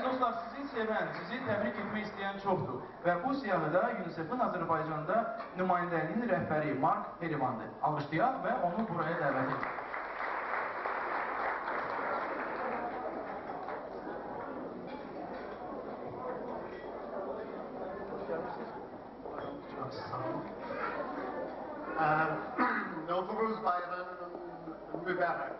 dostlar, sizi sevən, sizi təbrik etmək istəyən çoxdur. Və bu siyahıda UNICEF-in Azərbaycanda nümayəndəliyinin rəhbəri Mark Herivandır. Alqışlayaq və onu buraya dəvət edək. Novruz Bayramı mübarək.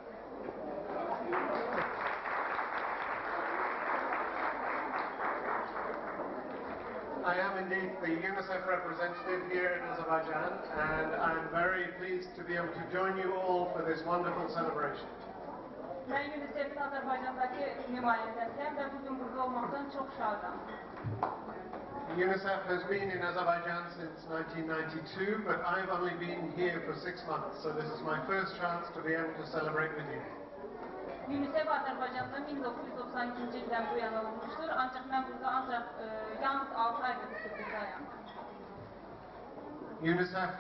I am indeed the UNICEF representative here in Azerbaijan, and I'm very pleased to be able to join you all for this wonderful celebration. Ben UNICEF'in Azerbaycan'daki nümayəndəsiyəm və bugün burada olmaktan çok şadam. UNICEF has been in Azerbaijan since 1992, but I've only been here for 6 months, so this is my first chance to be able to celebrate with you. UNICEF Azerbaycan'da 1992 ildən bu yana olmuştur, ancaq mən burada yalnız 6 aydır buradayım. UNICEF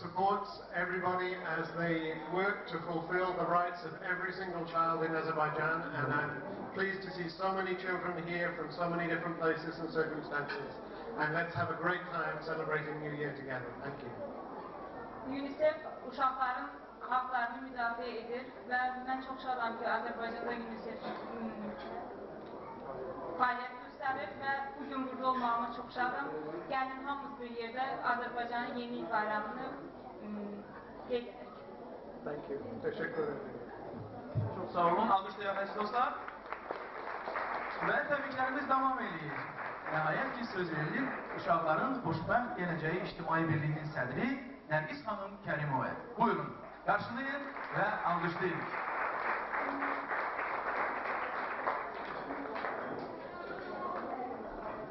supports everybody as they work to fulfill the rights of every single child in Azerbaijan, and I'm pleased to see so many children here from so many different places and circumstances. And let's have a great time celebrating New Year together. Thank you. UNICEF uşaqların haqlarını müdafiə edir və mən çox şadam ki, Azərbaycanda UNICEF fəaliyyət göstərir və bugün burada olmağıma çox şadam. Gəlin hamımız bir yerdə Azərbaycanın yeni il bayramını qeyd edək. Thank you. Teşekkür ederim. Çox sağ olun, alqışlayaq əziz dostlar. Və təbriklərimiz davam edir. Nəhayət ki, söz verilir uşaqların xoşbəxt gələcəyi İctimai Birliyinin sədri Nərgiz xanım Kərimova. Buyurun, qarşılayın və alqışlayın.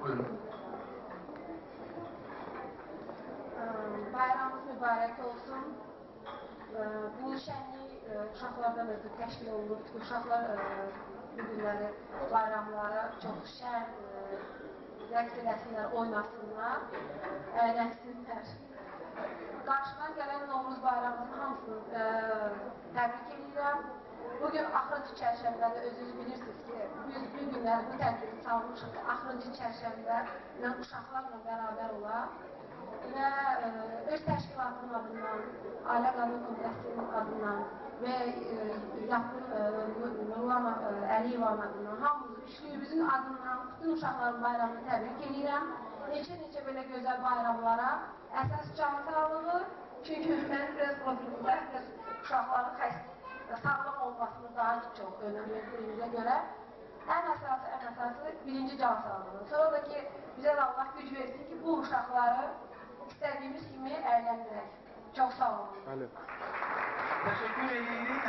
Buyurun. Bayramınız mübarək olsun. Bu şənlik uşaqlardan ötürü təşkil olunur. Uşaqlar bu günləri, bayramlara çox şən rəqs eləsinlər, oynasınlar, əylənsinlər. Qarşıdan gələn Novruz bayramımızın hamısını təbrik edirəm. Bugün axırıncı çərşənbədə özünüz bilirsiniz ki, biz bu günləri bu tədbiri salmışıq ki, axırıncı çərşənbə uşaqlarla bərabər olaq və öz təşkilatının adından, Ailə Qadın Komitəsinin adından və Nurlan Əliyevanın adından, hamımız üçlüyümüzün adından bütün uşaqların bayramını təbrik edirəm. Neçə belə gözəl bayramlara əsas can sağlığı, çünki mənim biraz profilimdə uşaqların sağlam olmasını daha çox önəm verdiğimizə görə ən əsası birinci can sağlığı. Sonra da ki, bizə Allah güc versin ki, bu uşaqları istədiyimiz kimi əyləndirək. Çox sağ olun. Təşəkkür edirik.